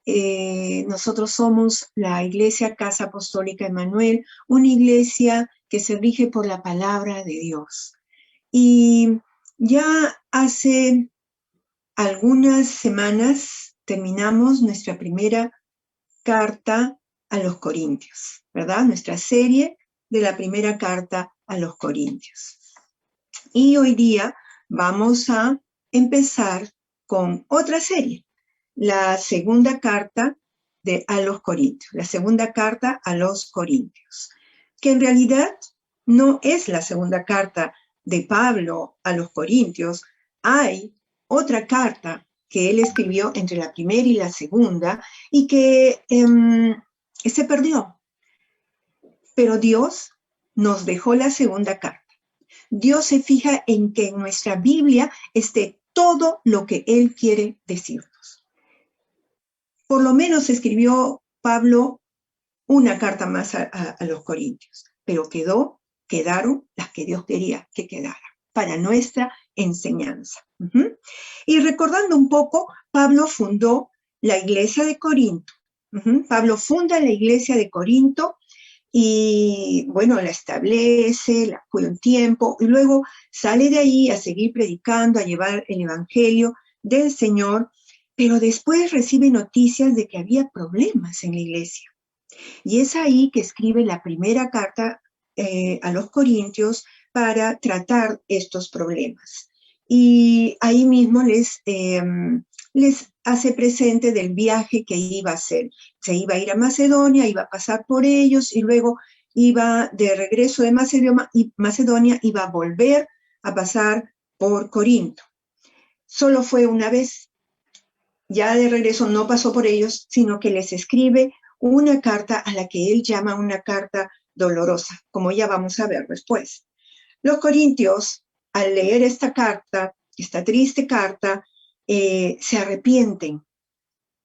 nosotros somos la Iglesia Casa Apostólica Emmanuel, una iglesia que se rige por la palabra de Dios. Y ya hace algunas semanas terminamos nuestra primera carta a los Corintios, ¿verdad? Nuestra serie de la primera carta a los Corintios. Y hoy día vamos a empezar con otra serie, la segunda carta a los Corintios, la segunda carta a los Corintios, que en realidad no es la segunda carta de Pablo a los Corintios. Hay otra carta que él escribió entre la primera y la segunda y que se perdió. Pero Dios nos dejó la segunda carta. Dios se fija en que en nuestra Biblia esté todo lo que Él quiere decirnos. Por lo menos escribió Pablo una carta más a los Corintios, pero quedaron las que Dios quería que quedaran para nuestra enseñanza. Y recordando un poco, Pablo fundó la iglesia de Corinto. Pablo funda la iglesia de Corinto y, bueno, la establece, la cuida un tiempo, y luego sale de ahí a seguir predicando, a llevar el evangelio del Señor, pero después recibe noticias de que había problemas en la iglesia. Y es ahí que escribe la primera carta a los Corintios para tratar estos problemas. Y ahí mismo les hace presente del viaje que iba a hacer. Se iba a ir a Macedonia, iba a pasar por ellos y luego iba de regreso de Macedonia, iba a volver a pasar por Corinto. Solo fue una vez. Ya de regreso no pasó por ellos, sino que les escribe una carta a la que él llama una carta dolorosa, como ya vamos a ver después. Los corintios, al leer esta carta, esta triste carta, se arrepienten.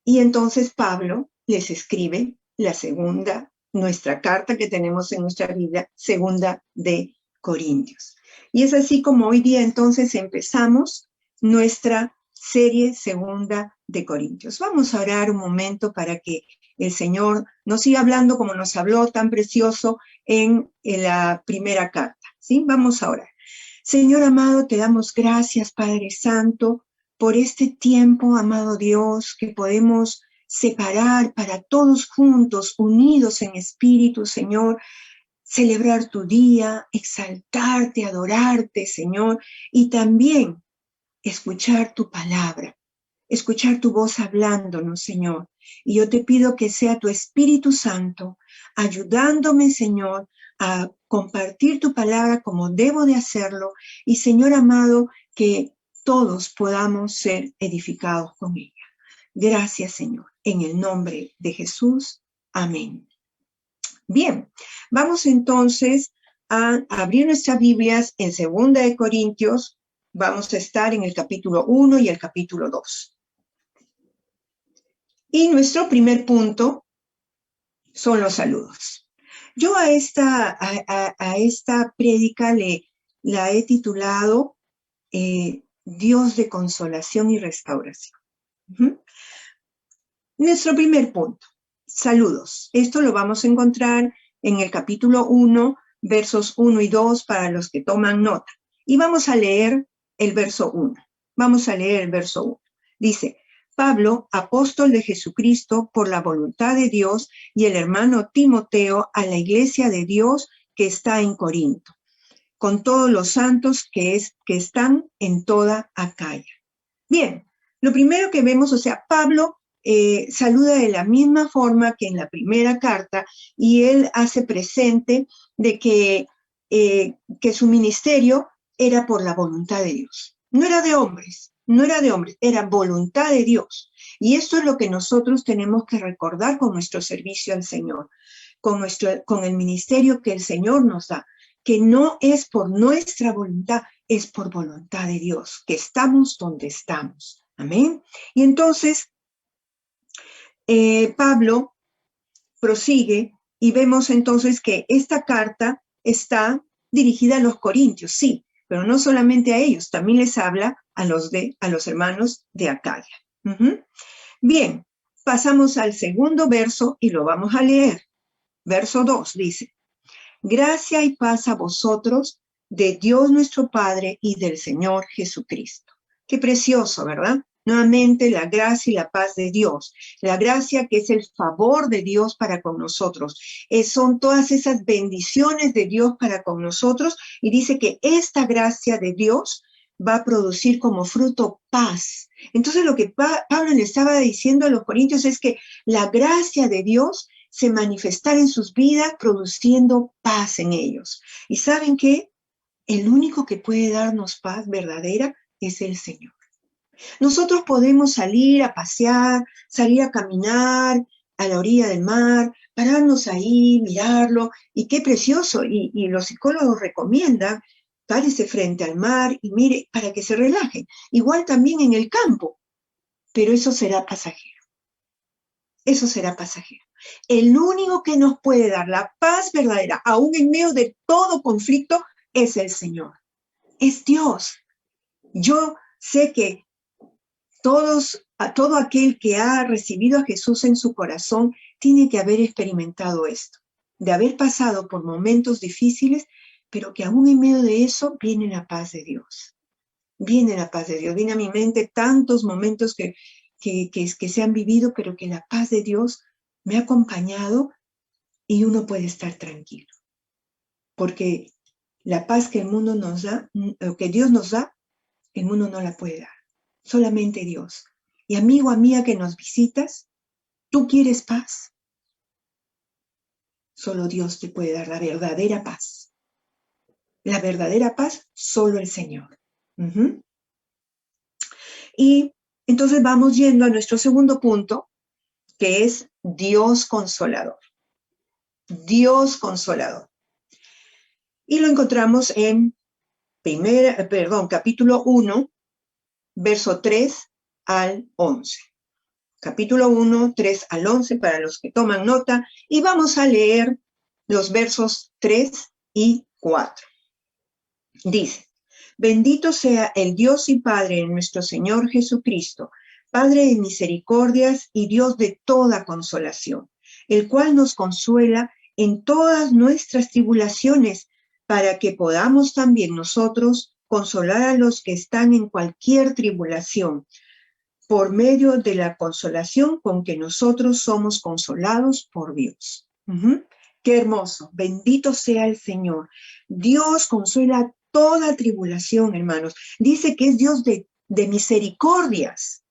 Y entonces Pablo les escribe la segunda, nuestra carta que tenemos en nuestra Biblia, segunda de Corintios. Y es así como hoy día entonces empezamos nuestra serie segunda de Corintios. Vamos a orar un momento para que el Señor nos siga hablando como nos habló tan precioso en la primera carta. ¿Sí? Vamos a orar. Señor amado, te damos gracias, Padre Santo, por este tiempo, amado Dios, que podemos separar para todos juntos, unidos en espíritu, Señor, celebrar tu día, exaltarte, adorarte, Señor, y también escuchar tu palabra, escuchar tu voz hablándonos, Señor. Y yo te pido que sea tu Espíritu Santo ayudándome, Señor, a compartir tu palabra como debo de hacerlo. Y, Señor amado, que todos podamos ser edificados con ella. Gracias, Señor. En el nombre de Jesús. Amén. Bien, vamos entonces a abrir nuestras Biblias en 2 de Corintios. Vamos a estar en el capítulo 1 y el capítulo 2. Y nuestro primer punto son los saludos. Yo a esta prédica la he titulado Dios de consolación y restauración. Nuestro primer punto, saludos. Esto lo vamos a encontrar en el capítulo 1, versos 1 y 2 para los que toman nota. Y vamos a leer el verso 1. Vamos a leer el verso 1. Dice, Pablo, apóstol de Jesucristo por la voluntad de Dios, y el hermano Timoteo a la iglesia de Dios que está en Corinto, con todos los santos que están en toda Acaya. Bien, lo primero que vemos, o sea, Pablo saluda de la misma forma que en la primera carta, y él hace presente de que su ministerio era por la voluntad de Dios. No era de hombres, era voluntad de Dios. Y esto es lo que nosotros tenemos que recordar con nuestro servicio al Señor, con el ministerio que el Señor nos da, que no es por nuestra voluntad, es por voluntad de Dios, que estamos donde estamos. Amén. Y entonces, Pablo prosigue y vemos entonces que esta carta está dirigida a los corintios, sí, pero no solamente a ellos, también les habla a los hermanos de Acaya. Bien, pasamos al segundo verso y lo vamos a leer. Verso 2 dice: gracia y paz a vosotros, de Dios nuestro Padre y del Señor Jesucristo. Qué precioso, ¿verdad? Nuevamente la gracia y la paz de Dios. La gracia que es el favor de Dios para con nosotros. Son todas esas bendiciones de Dios para con nosotros. Y dice que esta gracia de Dios va a producir como fruto paz. Entonces lo que Pablo le estaba diciendo a los corintios es que la gracia de Dios se manifestará en sus vidas produciendo paz en ellos. ¿Y saben qué? El único que puede darnos paz verdadera es el Señor. Nosotros podemos salir a pasear, salir a caminar a la orilla del mar, pararnos ahí, mirarlo, y qué precioso. Y los psicólogos recomiendan, párese frente al mar y mire para que se relaje. Igual también en el campo, pero eso será pasajero. Eso será pasajero. El único que nos puede dar la paz verdadera, aún en medio de todo conflicto, es el Señor. Es Dios. Yo sé que todo aquel que ha recibido a Jesús en su corazón tiene que haber experimentado esto, de haber pasado por momentos difíciles, pero que aún en medio de eso viene la paz de Dios. Viene la paz de Dios. Viene a mi mente tantos momentos que se han vivido, pero que la paz de Dios me ha acompañado y uno puede estar tranquilo. Porque la paz que el mundo nos da, que Dios nos da, el mundo no la puede dar. Solamente Dios. Y amigo, amiga que nos visitas, ¿tú quieres paz? Solo Dios te puede dar la verdadera paz. La verdadera paz, solo el Señor. Y entonces vamos yendo a nuestro segundo punto, que es Dios consolador. Dios consolador. Y lo encontramos en capítulo 1, verso 3 al 11. Capítulo 1, 3 al 11 para los que toman nota. Y vamos a leer los versos 3 y 4. Dice: bendito sea el Dios y Padre de nuestro Señor Jesucristo, Padre de misericordias y Dios de toda consolación, el cual nos consuela en todas nuestras tribulaciones, para que podamos también nosotros consolar a los que están en cualquier tribulación, por medio de la consolación con que nosotros somos consolados por Dios. Qué hermoso, bendito sea el Señor. Dios consuela toda tribulación, hermanos. Dice que es Dios de misericordias.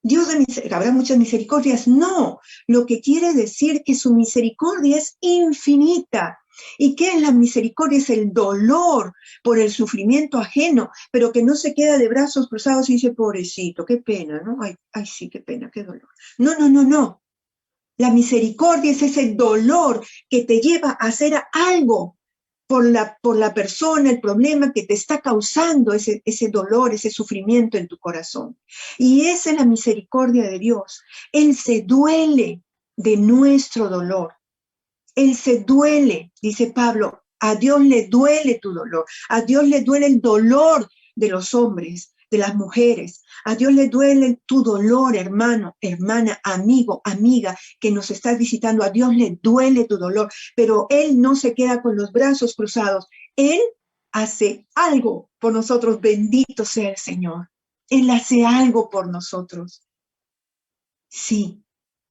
Dios de misericordia, ¿habrá muchas misericordias? No, lo que quiere decir que su misericordia es infinita. ¿Y qué es la misericordia? Es el dolor por el sufrimiento ajeno, pero que no se queda de brazos cruzados y dice, pobrecito, qué pena, ¿no? Ay, sí, qué pena, qué dolor. No. La misericordia es ese dolor que te lleva a hacer algo por la persona, el problema que te está causando ese dolor, ese sufrimiento en tu corazón. Y esa es la misericordia de Dios. Él se duele de nuestro dolor. Él se duele, dice Pablo, a Dios le duele tu dolor, a Dios le duele el dolor de los hombres, de las mujeres, a Dios le duele tu dolor, hermano, hermana, amigo, amiga, que nos estás visitando, a Dios le duele tu dolor, pero Él no se queda con los brazos cruzados, Él hace algo por nosotros, bendito sea el Señor, Él hace algo por nosotros. Sí,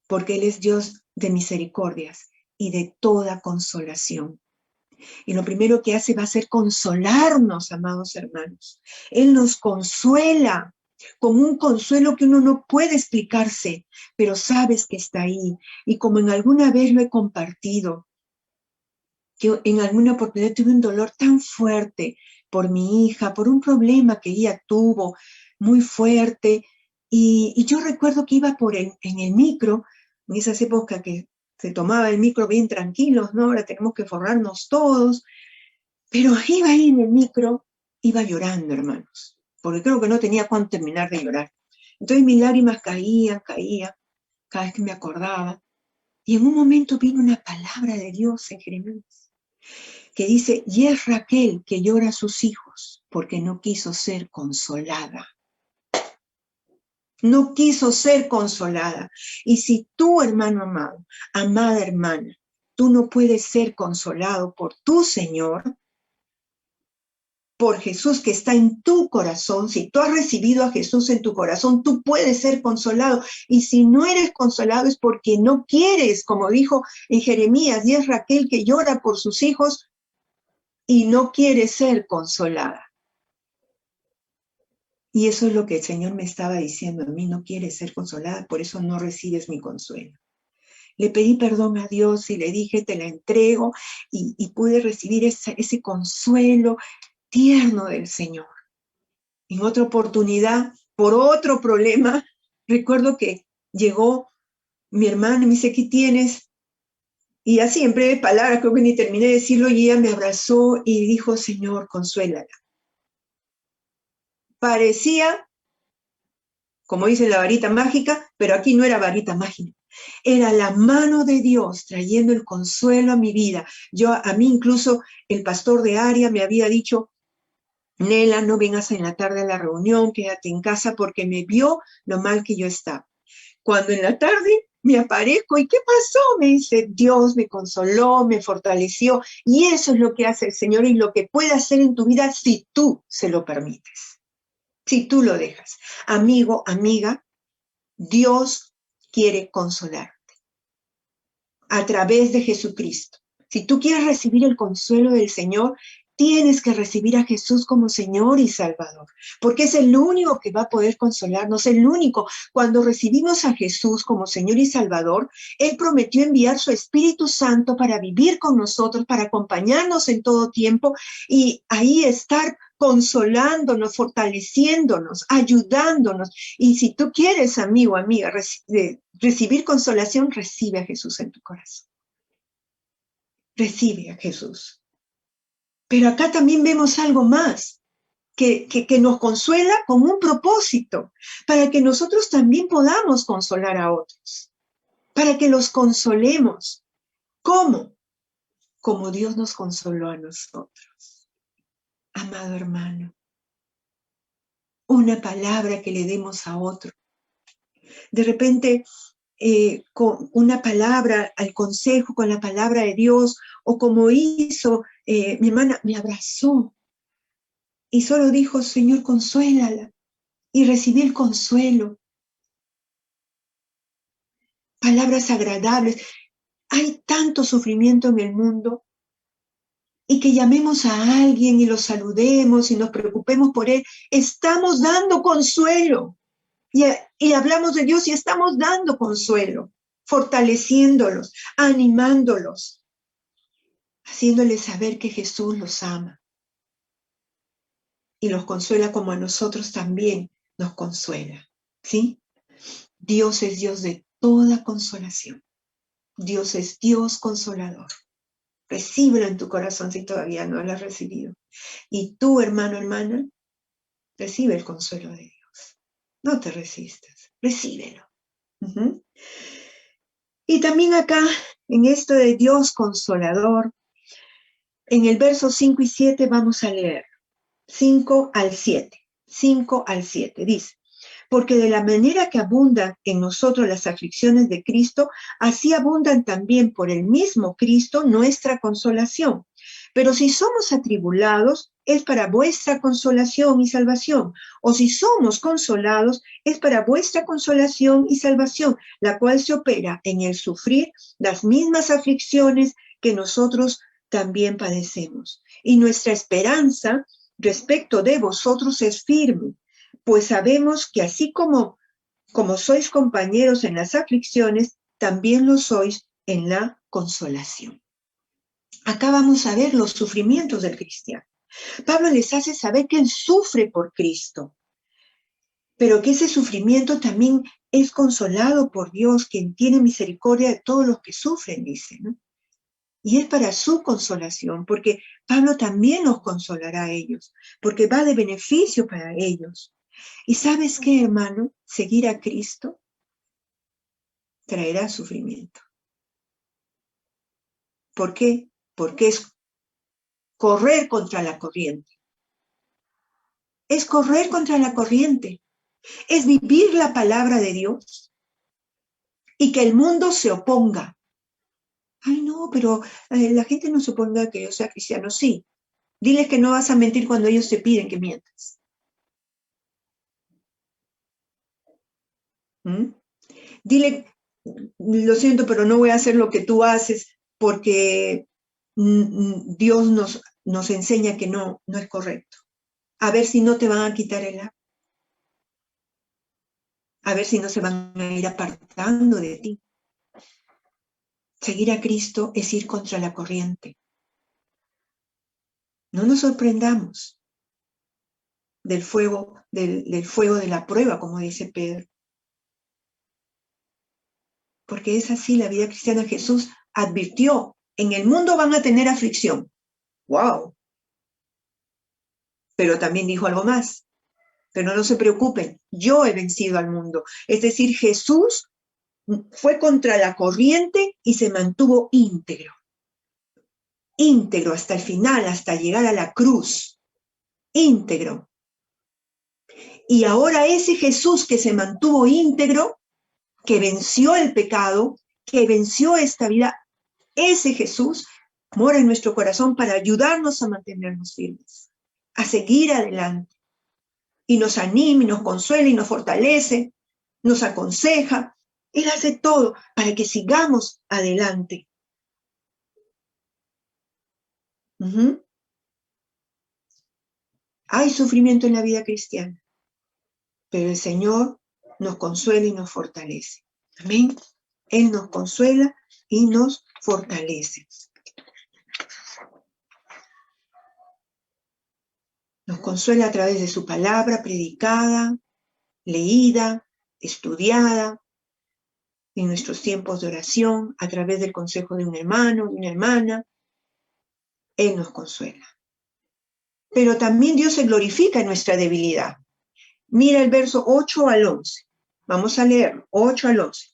porque Él es Dios de misericordias y de toda consolación. Y lo primero que hace va a ser consolarnos, amados hermanos. Él nos consuela con un consuelo que uno no puede explicarse, pero sabes que está ahí. Y como en alguna vez lo he compartido, que en alguna oportunidad tuve un dolor tan fuerte por mi hija, por un problema que ella tuvo muy fuerte. Y yo recuerdo que iba en el micro, en esas épocas que se tomaba el micro bien tranquilos, ¿no? Ahora tenemos que forrarnos todos. Pero iba ahí en el micro, iba llorando, hermanos, porque creo que no tenía cuándo terminar de llorar. Entonces mis lágrimas caían, cada vez que me acordaba. Y en un momento vino una palabra de Dios en Jeremías, que dice, y es Raquel que llora a sus hijos, porque no quiso ser consolada. no quiso ser consolada. Y si tú, hermano amado, amada hermana, tú no puedes ser consolado por tu Señor, por Jesús que está en tu corazón, si tú has recibido a Jesús en tu corazón, tú puedes ser consolado. Y si no eres consolado es porque no quieres, como dijo en Jeremías, y es Raquel que llora por sus hijos y no quiere ser consolada. Y eso es lo que el Señor me estaba diciendo a mí, no quieres ser consolada, por eso no recibes mi consuelo. Le pedí perdón a Dios y le dije, te la entrego, y pude recibir ese consuelo tierno del Señor. En otra oportunidad, por otro problema, recuerdo que llegó mi hermana y me dice, ¿qué tienes? Y así, en breves palabras, creo que ni terminé de decirlo, y ella me abrazó y dijo, Señor, consuélala. Parecía, como dice la varita mágica, pero aquí no era varita mágica. Era la mano de Dios trayendo el consuelo a mi vida. A mí incluso el pastor de área me había dicho, Nela, no vengas en la tarde a la reunión, quédate en casa, porque me vio lo mal que yo estaba. Cuando en la tarde me aparezco, ¿y qué pasó? Me dice, Dios me consoló, me fortaleció, y eso es lo que hace el Señor y lo que puede hacer en tu vida si tú se lo permites, si tú lo dejas. Amigo, amiga, Dios quiere consolarte a través de Jesucristo. Si tú quieres recibir el consuelo del Señor, tienes que recibir a Jesús como Señor y Salvador, porque es el único que va a poder consolarnos, el único. Cuando recibimos a Jesús como Señor y Salvador, Él prometió enviar su Espíritu Santo para vivir con nosotros, para acompañarnos en todo tiempo y ahí estar consolándonos, fortaleciéndonos, ayudándonos. Y si tú quieres, amigo, amiga, recibir consolación, recibe a Jesús en tu corazón. Recibe a Jesús. Pero acá también vemos algo más, que nos consuela con un propósito, para que nosotros también podamos consolar a otros, para que los consolemos. ¿Cómo? Como Dios nos consoló a nosotros. Amado hermano, una palabra que le demos a otro. De repente, con una palabra, al consejo, con la palabra de Dios, o como hizo mi hermana, me abrazó y solo dijo, Señor, consuélala, y recibí el consuelo. Palabras agradables. Hay tanto sufrimiento en el mundo, y que llamemos a alguien y lo saludemos y nos preocupemos por él, estamos dando consuelo. Y hablamos de Dios y estamos dando consuelo, fortaleciéndolos, animándolos, haciéndoles saber que Jesús los ama y los consuela como a nosotros también nos consuela, ¿sí? Dios es Dios de toda consolación. Dios es Dios consolador. Recíbelo en tu corazón si todavía no lo has recibido. Y tú, hermano, hermana, recibe el consuelo de Dios. No te resistas, recíbelo. Uh-huh. Y también acá, en esto de Dios consolador, en el verso 5 y 7 vamos a leer. 5 al 7. 5 al 7 dice, porque de la manera que abundan en nosotros las aflicciones de Cristo, así abundan también por el mismo Cristo nuestra consolación. Pero si somos atribulados, es para vuestra consolación y salvación. O si somos consolados, es para vuestra consolación y salvación, la cual se opera en el sufrir las mismas aflicciones que nosotros también padecemos. Y nuestra esperanza respecto de vosotros es firme, pues sabemos que así como sois compañeros en las aflicciones, también lo sois en la consolación. Acá vamos a ver los sufrimientos del cristiano. Pablo les hace saber que él sufre por Cristo, pero que ese sufrimiento también es consolado por Dios, quien tiene misericordia de todos los que sufren, dice, ¿no? Y es para su consolación, porque Pablo también los consolará a ellos, porque va de beneficio para ellos. ¿Y sabes qué, hermano? Seguir a Cristo traerá sufrimiento. ¿Por qué? Porque es correr contra la corriente. Es correr contra la corriente. Es vivir la palabra de Dios y que el mundo se oponga. Ay, no, pero la gente no suponga que yo sea cristiano. Sí, diles que no vas a mentir cuando ellos te piden que mientas. ¿Mm? Dile, lo siento, pero no voy a hacer lo que tú haces porque Dios nos enseña que no es correcto. A ver si no te van a quitar el agua. A ver si no se van a ir apartando de ti. Seguir a Cristo es ir contra la corriente. No nos sorprendamos del fuego de la prueba, como dice Pedro. Porque es así la vida cristiana. Jesús advirtió, en el mundo van a tener aflicción. ¡Wow! Pero también dijo algo más. Pero no se preocupen, yo he vencido al mundo. Es decir, Jesús fue contra la corriente y se mantuvo íntegro. Íntegro hasta el final, hasta llegar a la cruz. Íntegro. Y ahora ese Jesús que se mantuvo íntegro, que venció el pecado, que venció esta vida, ese Jesús mora en nuestro corazón para ayudarnos a mantenernos firmes, a seguir adelante. Y nos anima, y nos consuela, y nos fortalece, nos aconseja. Él hace todo para que sigamos adelante. Hay sufrimiento en la vida cristiana, pero el Señor nos consuela y nos fortalece. Amén. Él nos consuela y nos fortalece. Nos consuela a través de su palabra predicada, leída, estudiada, en nuestros tiempos de oración, a través del consejo de un hermano, de una hermana. Él nos consuela. Pero también Dios se glorifica en nuestra debilidad. Mira el verso 8 al 11. Vamos a leerlo, 8 al 11.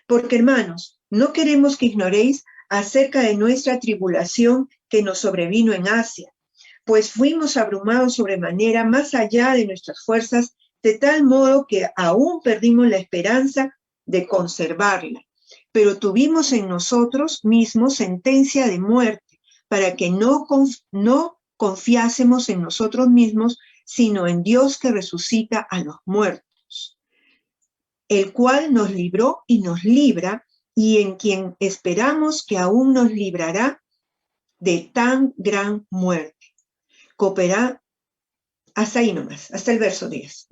Porque, hermanos, no queremos que ignoréis acerca de nuestra tribulación que nos sobrevino en Asia, pues fuimos abrumados sobremanera más allá de nuestras fuerzas, de tal modo que aún perdimos la esperanza de conservarla. Pero tuvimos en nosotros mismos sentencia de muerte, para que no confiásemos en nosotros mismos, sino en Dios que resucita a los muertos, el cual nos libró y nos libra, y en quien esperamos que aún nos librará de tan gran muerte. Cooperar hasta ahí nomás, hasta el verso 10.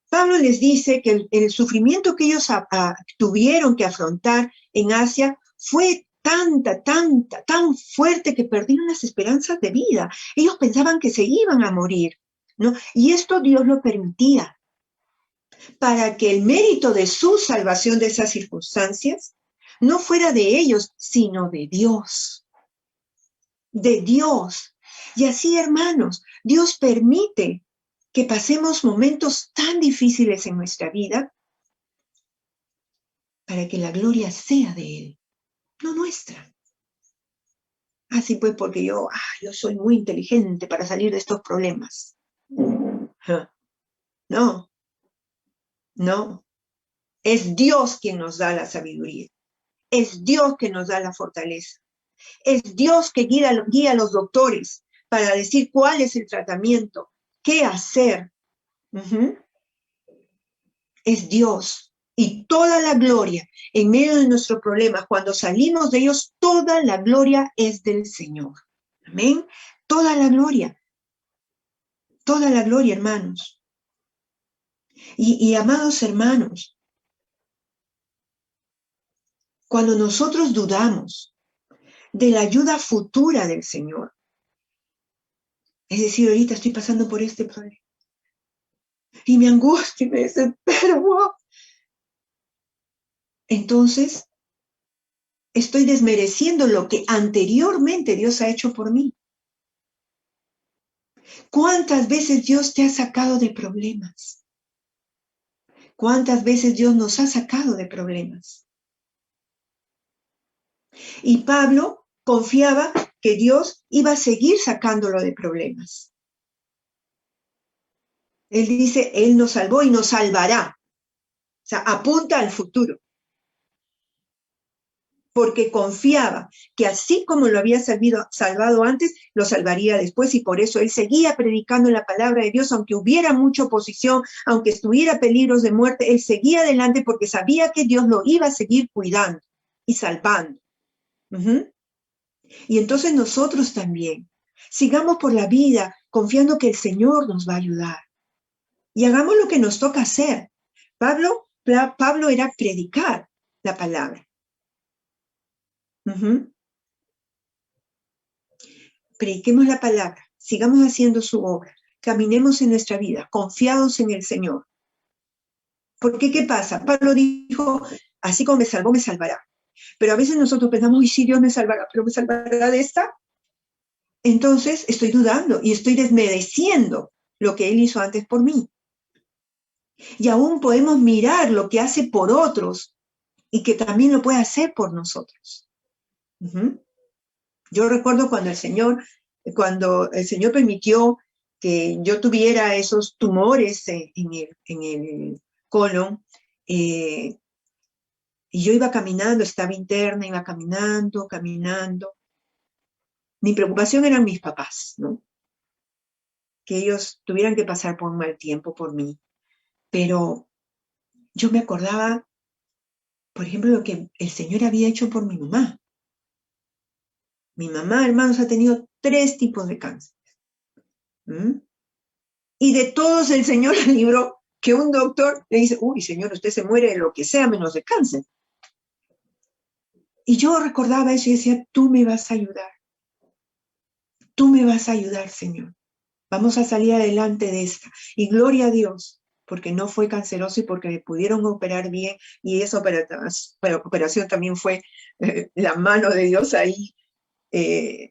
Pablo les dice que el sufrimiento que ellos tuvieron que afrontar en Asia fue tan fuerte que perdieron las esperanzas de vida. Ellos pensaban que se iban a morir, ¿no? Y esto Dios lo permitía para que el mérito de su salvación de esas circunstancias no fuera de ellos, sino de Dios. De Dios. Y así, hermanos, Dios permite que pasemos momentos tan difíciles en nuestra vida para que la gloria sea de Él, no nuestra. Así pues, porque yo soy muy inteligente para salir de estos problemas. No, no. Es Dios quien nos da la sabiduría. Es Dios que nos da la fortaleza. Es Dios que guía a los doctores para decir cuál es el tratamiento, qué hacer. Es Dios. Y toda la gloria en medio de nuestros problemas, cuando salimos de ellos, toda la gloria es del Señor. Amén. Toda la gloria, hermanos. Y amados hermanos, cuando nosotros dudamos de la ayuda futura del Señor, es decir, ahorita estoy pasando por este problema, y me angustia y me desespero, wow. Entonces, estoy desmereciendo lo que anteriormente Dios ha hecho por mí. ¿Cuántas veces Dios te ha sacado de problemas? ¿Cuántas veces Dios nos ha sacado de problemas? Y Pablo confiaba que Dios iba a seguir sacándolo de problemas. Él dice, Él nos salvó y nos salvará. O sea, apunta al futuro. Porque confiaba que así como lo había salvado antes, lo salvaría después, y por eso él seguía predicando la palabra de Dios, aunque hubiera mucha oposición, aunque estuviera peligros de muerte, él seguía adelante porque sabía que Dios lo iba a seguir cuidando y salvando. Y entonces nosotros también sigamos por la vida confiando que el Señor nos va a ayudar y hagamos lo que nos toca hacer. Pablo era predicar la palabra. Prediquemos la palabra, sigamos haciendo su obra, caminemos en nuestra vida, confiados en el Señor. Porque, ¿qué pasa? Pablo dijo, así como me salvó, me salvará. Pero a veces nosotros pensamos, uy, sí, Dios me salvará, pero ¿me salvará de esta? Entonces estoy dudando y estoy desmereciendo lo que Él hizo antes por mí. Y aún podemos mirar lo que hace por otros y que también lo puede hacer por nosotros. Yo recuerdo cuando el Señor permitió que yo tuviera esos tumores en el colon, y yo iba caminando, estaba interna, iba caminando. Mi preocupación eran mis papás, ¿no? Que ellos tuvieran que pasar por un mal tiempo por mí. Pero yo me acordaba, por ejemplo, lo que el Señor había hecho por mi mamá. Mi mamá, hermanos, ha tenido 3 tipos de cáncer. Y de todos el Señor la libró, que un doctor le dice, uy, Señor, usted se muere de lo que sea menos de cáncer. Y yo recordaba eso y decía, tú me vas a ayudar. Tú me vas a ayudar, Señor. Vamos a salir adelante de esta. Y gloria a Dios, porque no fue canceroso y porque me pudieron operar bien. Y esa operación también fue la mano de Dios ahí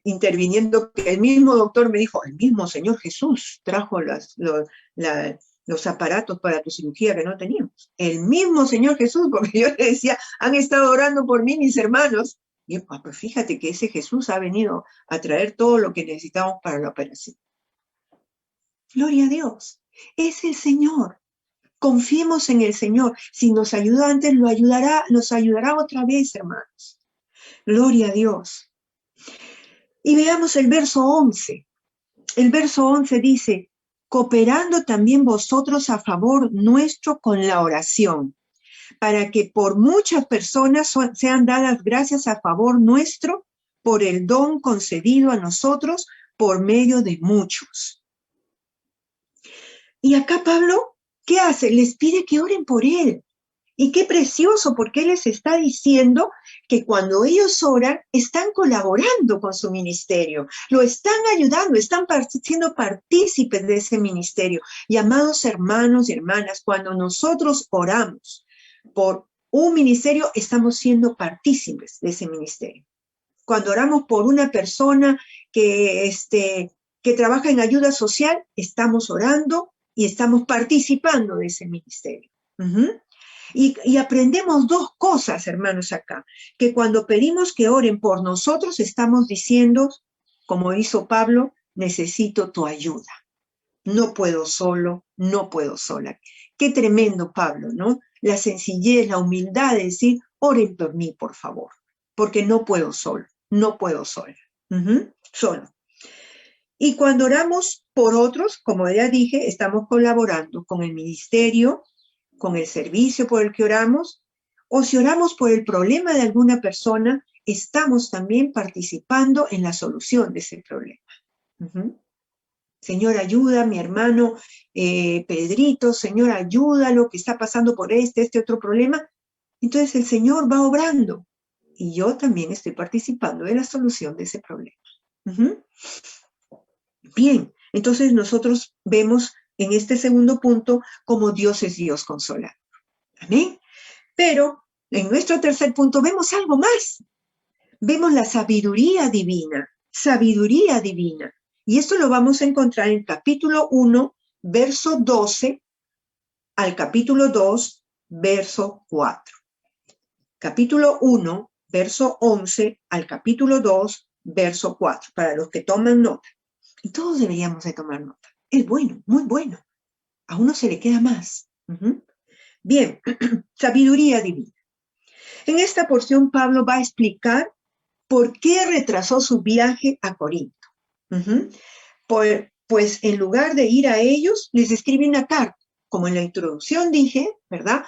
interviniendo, que el mismo doctor me dijo, el mismo Señor Jesús trajo los aparatos para tu cirugía que no teníamos. El mismo Señor Jesús, porque yo le decía, han estado orando por mí mis hermanos. Y yo, pues fíjate que ese Jesús ha venido a traer todo lo que necesitamos para la operación. Gloria a Dios. Es el Señor. Confiemos en el Señor. Si nos ayudó antes, nos ayudará otra vez, hermanos. Gloria a Dios. Y veamos el verso 11. El verso 11 dice, cooperando también vosotros a favor nuestro con la oración, para que por muchas personas sean dadas gracias a favor nuestro por el don concedido a nosotros por medio de muchos. Y acá Pablo, ¿qué hace? Les pide que oren por él. Y qué precioso, porque él les está diciendo que cuando ellos oran, están colaborando con su ministerio, lo están ayudando, están siendo partícipes de ese ministerio. Y amados hermanos y hermanas, cuando nosotros oramos por un ministerio, estamos siendo partícipes de ese ministerio. Cuando oramos por una persona que trabaja en ayuda social, estamos orando y estamos participando de ese ministerio. Y aprendemos 2 cosas, hermanos, acá. Que cuando pedimos que oren por nosotros, estamos diciendo, como hizo Pablo, necesito tu ayuda. No puedo solo, no puedo sola. Qué tremendo, Pablo, ¿no? La sencillez, la humildad de decir, oren por mí, por favor, porque no puedo solo, no puedo sola. Solo. Y cuando oramos por otros, como ya dije, estamos colaborando con el ministerio, con el servicio por el que oramos, o si oramos por el problema de alguna persona, estamos también participando en la solución de ese problema. Señor, ayuda a mi hermano Pedrito, Señor, ayúdalo, que está pasando por este otro problema. Entonces el Señor va obrando y yo también estoy participando de la solución de ese problema. Bien, entonces nosotros vemos en este segundo punto cómo Dios es Dios consolador. Amén. Pero en nuestro tercer punto vemos algo más. Vemos la sabiduría divina. Sabiduría divina. Y esto lo vamos a encontrar en capítulo 1, verso 12, al capítulo 2, verso 4. Capítulo 1, verso 11, al capítulo 2, verso 4. Para los que toman nota. Y todos deberíamos de tomar nota. Es bueno, muy bueno. A uno se le queda más. Bien, sabiduría divina. En esta porción Pablo va a explicar por qué retrasó su viaje a Corinto. Pues en lugar de ir a ellos, les escribe una carta. Como en la introducción dije, ¿verdad?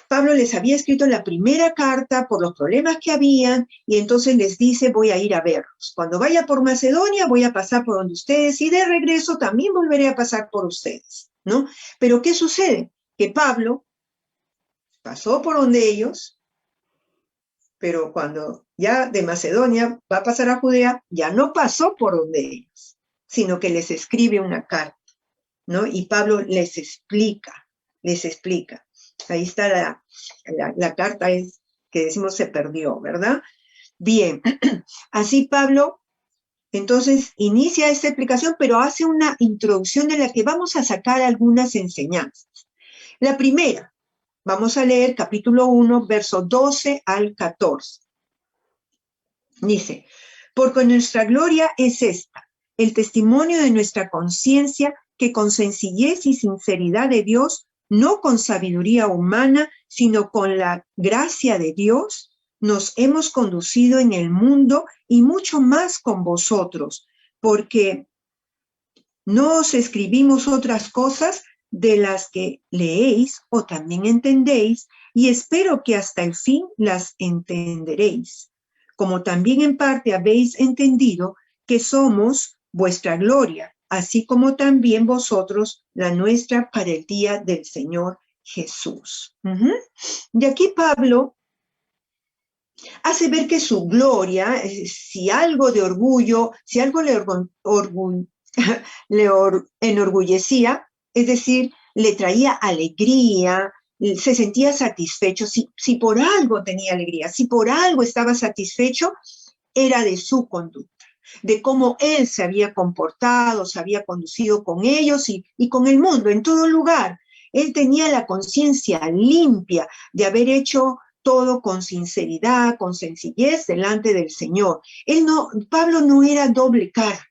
Pablo les había escrito la primera carta por los problemas que habían y entonces les dice, voy a ir a verlos. Cuando vaya por Macedonia, voy a pasar por donde ustedes y de regreso también volveré a pasar por ustedes, ¿no? Pero ¿qué sucede? Que Pablo pasó por donde ellos, pero cuando ya de Macedonia va a pasar a Judea, ya no pasó por donde ellos, sino que les escribe una carta, ¿no? Y Pablo les explica. Ahí está la carta es que decimos se perdió, ¿verdad? Bien, así Pablo entonces inicia esta explicación, pero hace una introducción de la que vamos a sacar algunas enseñanzas. La primera, vamos a leer capítulo 1, verso 12 al 14. Dice, porque nuestra gloria es esta, el testimonio de nuestra conciencia, que con sencillez y sinceridad de Dios, no con sabiduría humana, sino con la gracia de Dios, nos hemos conducido en el mundo y mucho más con vosotros, porque no os escribimos otras cosas de las que leéis o también entendéis, y espero que hasta el fin las entenderéis, como también en parte habéis entendido que somos vuestra gloria, así como también vosotros la nuestra para el día del Señor Jesús. Y aquí Pablo hace ver que su gloria, si algo de orgullo, si algo le enorgullecía, es decir, le traía alegría, se sentía satisfecho, si por algo tenía alegría, si por algo estaba satisfecho, era de su conducta, de cómo él se había comportado, se había conducido con ellos y con el mundo, en todo lugar. Él tenía la conciencia limpia de haber hecho todo con sinceridad, con sencillez delante del Señor. Pablo no era doble cara.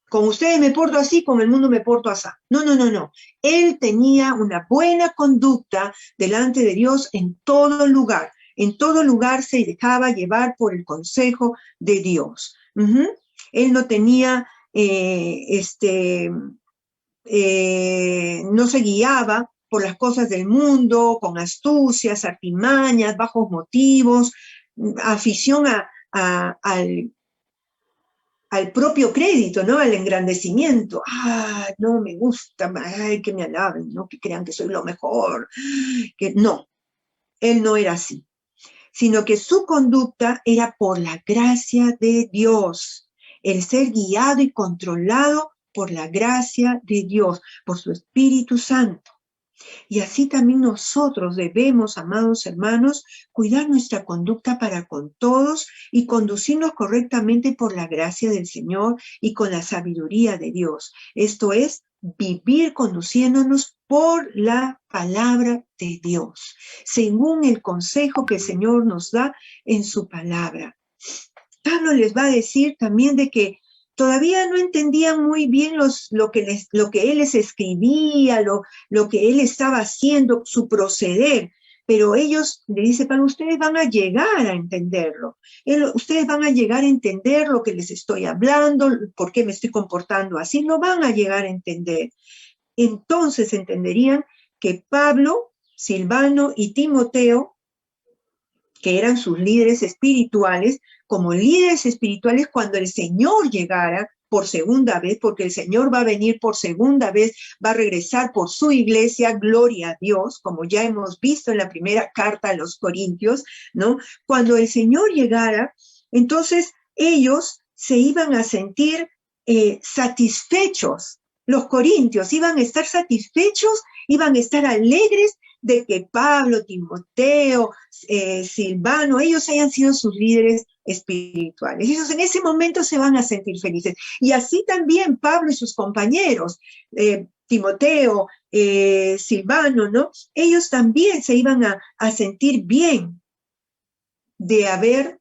Con ustedes me porto así, con el mundo me porto así. No. Él tenía una buena conducta delante de Dios en todo lugar. En todo lugar se dejaba llevar por el consejo de Dios. Él no tenía, no se guiaba por las cosas del mundo, con astucias, artimañas, bajos motivos, afición al propio crédito, ¿no? Al engrandecimiento. No me gusta, que me alaben, ¿no? Que crean que soy lo mejor. No, él no era así, sino que su conducta era por la gracia de Dios, el ser guiado y controlado por la gracia de Dios, por su Espíritu Santo. Y así también nosotros debemos, amados hermanos, cuidar nuestra conducta para con todos y conducirnos correctamente por la gracia del Señor y con la sabiduría de Dios. Esto es, vivir conduciéndonos por la palabra de Dios, según el consejo que el Señor nos da en su palabra. Pablo les va a decir también de que todavía no entendían muy bien lo que él les escribía, lo que él estaba haciendo, su proceder, pero ellos, le dice Pablo, ustedes van a llegar a entenderlo, ustedes van a llegar a entender lo que les estoy hablando, por qué me estoy comportando así, lo van a llegar a entender. Entonces entenderían que Pablo, Silvano y Timoteo, que eran sus líderes espirituales, como líderes espirituales cuando el Señor llegara por segunda vez, porque el Señor va a venir por segunda vez, va a regresar por su iglesia, gloria a Dios, como ya hemos visto en la primera carta a los Corintios, ¿no? Cuando el Señor llegara, entonces ellos se iban a sentir satisfechos. Los corintios iban a estar satisfechos, iban a estar alegres de que Pablo, Timoteo, Silvano, ellos hayan sido sus líderes espirituales. Ellos en ese momento se van a sentir felices. Y así también Pablo y sus compañeros, Timoteo, Silvano, ¿no? Ellos también se iban a sentir bien de haber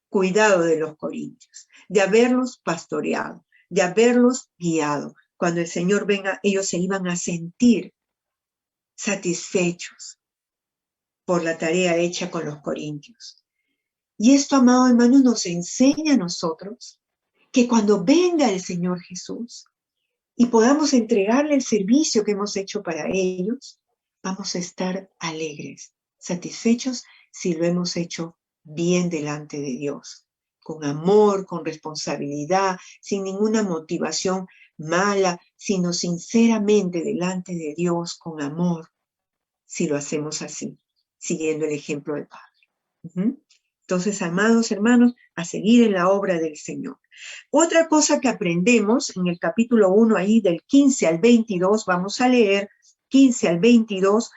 cuidado de los corintios, de haberlos pastoreado, de haberlos guiado. cuando el Señor venga, ellos se iban a sentir satisfechos por la tarea hecha con los corintios. Y esto, amado hermano, nos enseña a nosotros que cuando venga el Señor Jesús y podamos entregarle el servicio que hemos hecho para ellos, vamos a estar alegres, satisfechos si lo hemos hecho bien delante de Dios, con amor, con responsabilidad, sin ninguna motivación mala, sino sinceramente delante de Dios, con amor, si lo hacemos así, siguiendo el ejemplo de Pablo. Entonces, amados hermanos, a seguir en la obra del Señor. Otra cosa que aprendemos en el capítulo 1, ahí del 15 al 22, vamos a leer 15 al 22,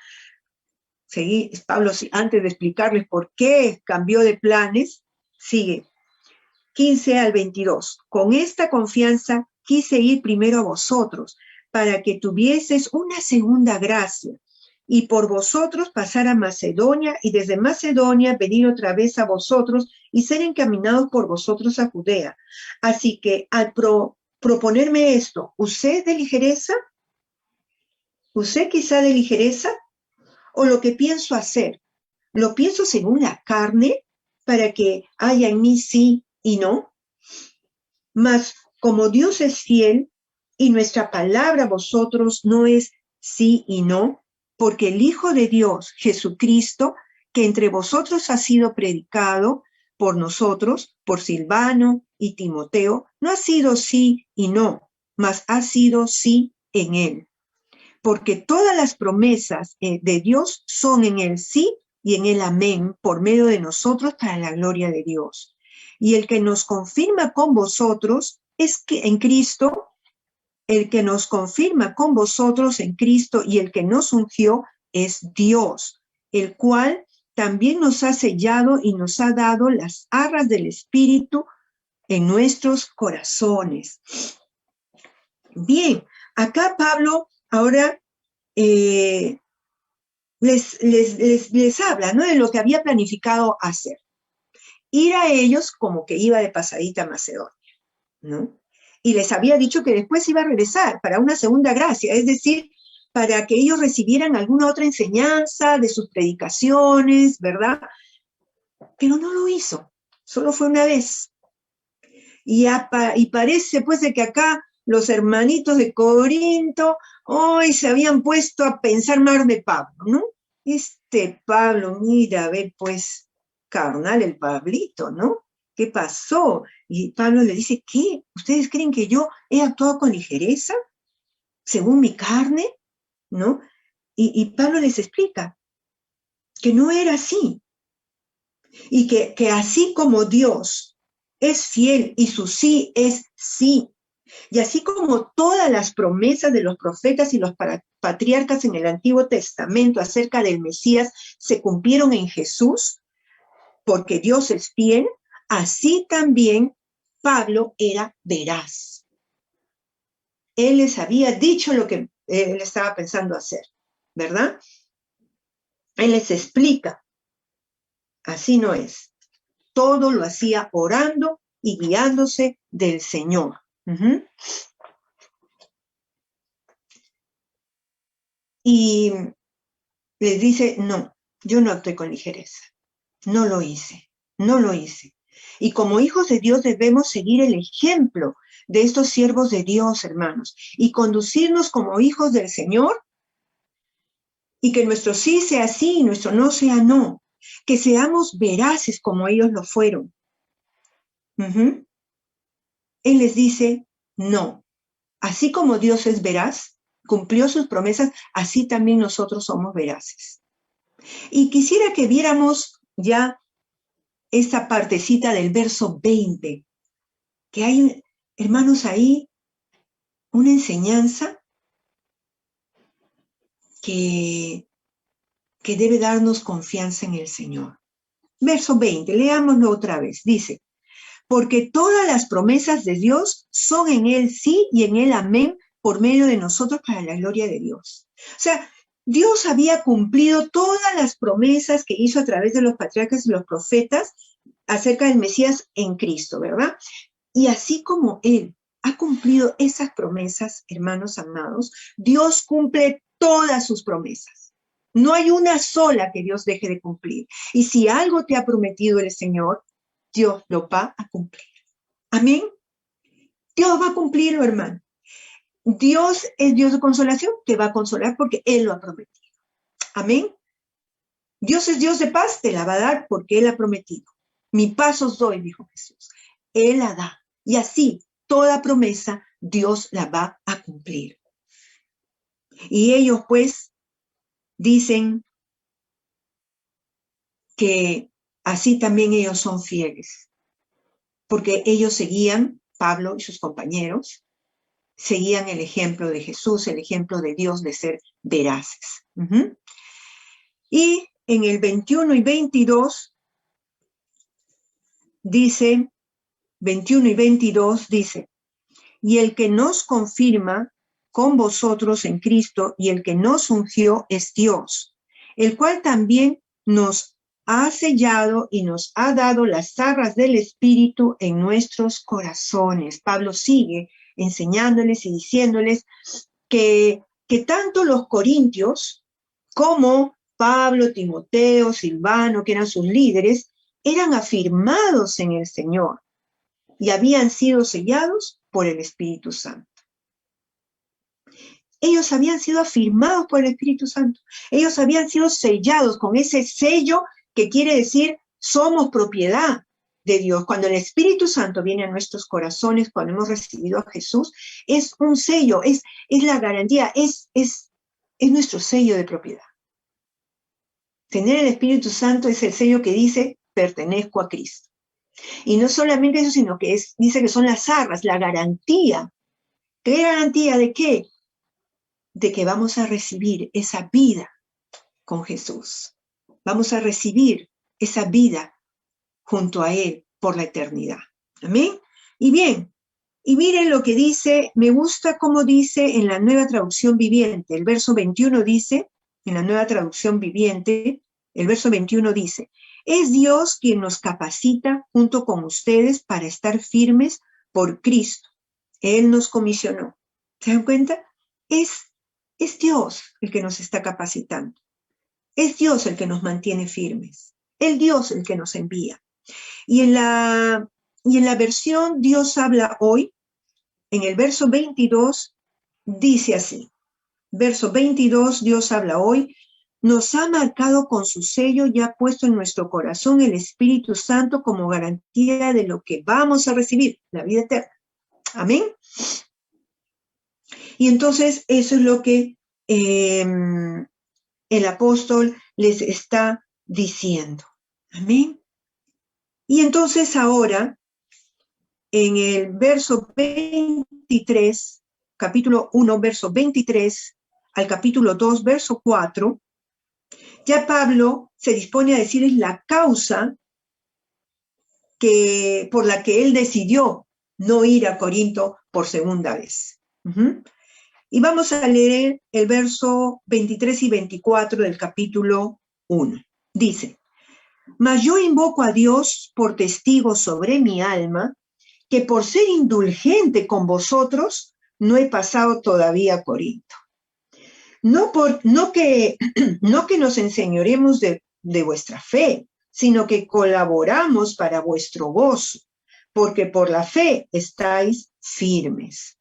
Pablo, antes de explicarles por qué cambió de planes, sigue, 15 al 22. Con esta confianza quise ir primero a vosotros, para que tuvieseis una segunda gracia, y por vosotros pasar a Macedonia, y desde Macedonia venir otra vez a vosotros, y ser encaminados por vosotros a Judea. Así que al proponerme esto, ¿usé de ligereza? ¿Usé quizá de ligereza? ¿O lo que pienso hacer? ¿Lo pienso según la carne, para que haya en mí sí y no? Mas como Dios es fiel, y nuestra palabra a vosotros no es sí y no, porque el Hijo de Dios, Jesucristo, que entre vosotros ha sido predicado por nosotros, por Silvano y Timoteo, no ha sido sí y no, mas ha sido sí en él. Porque todas las promesas de Dios son en el sí y en el amén, por medio de nosotros para la gloria de Dios. Y el que nos confirma con vosotros es que en Cristo, el que nos confirma con vosotros en Cristo y el que nos ungió es Dios, el cual también nos ha sellado y nos ha dado las arras del Espíritu en nuestros corazones. Bien, acá Pablo ahora les habla, ¿no?, de lo que había planificado hacer. Ir a ellos como que iba de pasadita a Macedonia, ¿no? Y les había dicho que después iba a regresar para una segunda gracia, es decir, para que ellos recibieran alguna otra enseñanza de sus predicaciones, ¿verdad? Pero no lo hizo, solo fue una vez. Y parece pues de que acá los hermanitos de Corinto hoy se habían puesto a pensar mal de Pablo, ¿no? Pablo, mira, a ver pues, carnal el Pablito, ¿no? ¿Qué pasó? Y Pablo le dice, ¿qué? ¿Ustedes creen que yo he actuado con ligereza? ¿Según mi carne? ¿No? Y Pablo les explica que no era así. Y que así como Dios es fiel y su sí es sí, y así como todas las promesas de los profetas y los patriarcas en el Antiguo Testamento acerca del Mesías se cumplieron en Jesús, porque Dios es fiel, así también Pablo era veraz. Él les había dicho lo que él estaba pensando hacer, ¿verdad? Él les explica, así no es. Todo lo hacía orando y guiándose del Señor. Y les dice, no, yo no actué con ligereza. No lo hice, no lo hice. Y como hijos de Dios debemos seguir el ejemplo de estos siervos de Dios, hermanos, y conducirnos como hijos del Señor, y que nuestro sí sea sí y nuestro no sea no. Que seamos veraces como ellos lo fueron. Él les dice, no. Así como Dios es veraz, cumplió sus promesas, así también nosotros somos veraces. Y quisiera que viéramos ya esta partecita del verso 20, que hay, hermanos, ahí una enseñanza que debe darnos confianza en el Señor. Verso 20, leámoslo otra vez, dice, porque todas las promesas de Dios son en Él sí y en Él amén, por medio de nosotros para la gloria de Dios. O sea, Dios había cumplido todas las promesas que hizo a través de los patriarcas y los profetas acerca del Mesías en Cristo, ¿verdad? Y así como Él ha cumplido esas promesas, hermanos amados. Dios cumple todas sus promesas. No hay una sola que Dios deje de cumplir. Y si algo te ha prometido el Señor, Dios lo va a cumplir. Amén. Dios va a cumplirlo, hermano. Dios es Dios de consolación, te va a consolar porque Él lo ha prometido. Amén. Dios es Dios de paz, te la va a dar porque Él ha prometido. Mi paz os doy, dijo Jesús. Él la da. Y así, toda promesa, Dios la va a cumplir. Y ellos, pues, dicen que así también ellos son fieles. Porque ellos seguían, Pablo y sus compañeros, seguían el ejemplo de Jesús, el ejemplo de Dios de ser veraces. Y en el 21 y 22 dice, 21 y 22 dice, y el que nos confirma con vosotros en Cristo y el que nos ungió es Dios, el cual también nos ha sellado y nos ha dado las arras del Espíritu en nuestros corazones. Pablo sigue enseñándoles y diciéndoles que tanto los corintios como Pablo, Timoteo, Silvano, que eran sus líderes, eran afirmados en el Señor y habían sido sellados por el Espíritu Santo. Ellos habían sido afirmados por el Espíritu Santo. Ellos habían sido sellados con ese sello que quiere decir somos propiedad de Dios. Cuando el Espíritu Santo viene a nuestros corazones, cuando hemos recibido a Jesús, es un sello, es la garantía, es nuestro sello de propiedad. Tener el Espíritu Santo es el sello que dice, pertenezco a Cristo. Y no solamente eso, sino que dice que son las arras, la garantía. ¿Qué garantía de qué? De que vamos a recibir esa vida con Jesús. Vamos a recibir esa vida junto a Él por la eternidad. Amén. Y bien, y miren lo que dice, me gusta cómo dice en la Nueva Traducción Viviente. El verso 21 dice, en la Nueva Traducción Viviente, el verso 21 dice, es Dios quien nos capacita junto con ustedes para estar firmes por Cristo. Él nos comisionó. ¿Se dan cuenta? Es Dios el que nos está capacitando. Es Dios el que nos mantiene firmes. Es Dios el que nos envía. Y en la versión Dios habla hoy, en el verso 22, dice así. Verso 22, Dios habla hoy. Nos ha marcado con su sello y ha puesto en nuestro corazón el Espíritu Santo como garantía de lo que vamos a recibir, la vida eterna. Amén. Y entonces eso es lo que el apóstol les está diciendo. Amén. Y entonces ahora, en el verso 23, capítulo 1, verso 23, al capítulo 2, verso 4, ya Pablo se dispone a decirles la causa por la que él decidió no ir a Corinto por segunda vez. Y vamos a leer el verso 23 y 24 del capítulo 1. Dice, mas yo invoco a Dios por testigo sobre mi alma, que por ser indulgente con vosotros, no he pasado todavía a Corinto. No que nos enseñoremos de vuestra fe, sino que colaboramos para vuestro gozo, porque por la fe estáis firmes.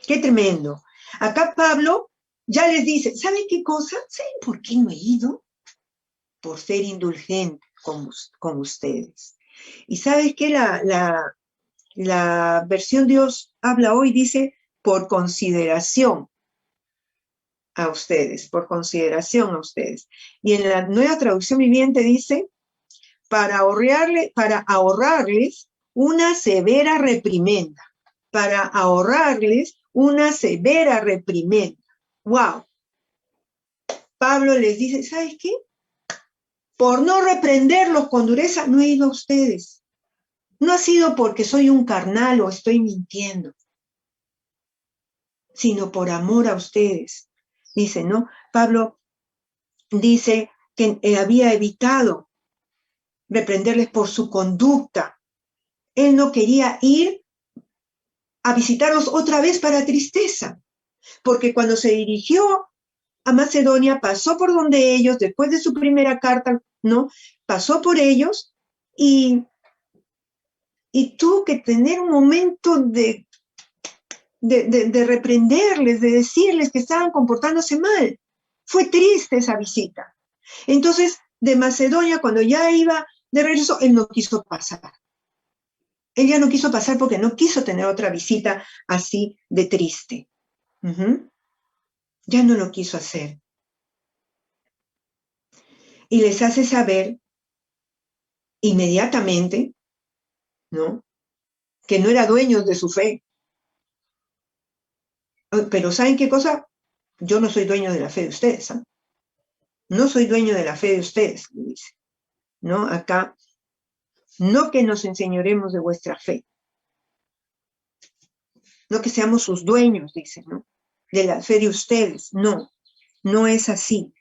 Qué tremendo. Acá Pablo ya les dice, ¿saben qué cosa? ¿Saben por qué no he ido? Por ser indulgente con ustedes. Y ¿sabes qué? La versión Dios habla hoy dice, por consideración a ustedes, por consideración a ustedes. Y en la Nueva Traducción Viviente dice, para ahorrarles una severa reprimenda. Para ahorrarles una severa reprimenda. ¡Wow! Pablo les dice, ¿sabes qué? Por no reprenderlos con dureza, no he ido a ustedes. No ha sido porque soy un carnal o estoy mintiendo, sino por amor a ustedes. Dice, ¿no? Pablo dice que había evitado reprenderles por su conducta. Él no quería ir a visitarlos otra vez para tristeza, porque cuando se dirigió a Macedonia, pasó por donde ellos, después de su primera carta, ¿no? Pasó por ellos y tuvo que tener un momento de reprenderles, de decirles que estaban comportándose mal. Fue triste esa visita. Entonces, de Macedonia, cuando ya iba de regreso, él no quiso pasar. Él ya no quiso pasar porque no quiso tener otra visita así de triste. Ya no lo quiso hacer. Y les hace saber inmediatamente, ¿no?, que no era dueños de su fe. Pero ¿saben qué cosa? Yo no soy dueño de la fe de ustedes, ¿eh? No soy dueño de la fe de ustedes, dice, ¿no? Acá, no que nos enseñoremos de vuestra fe, no que seamos sus dueños, dice, ¿no?, de la fe de ustedes. No, no es así.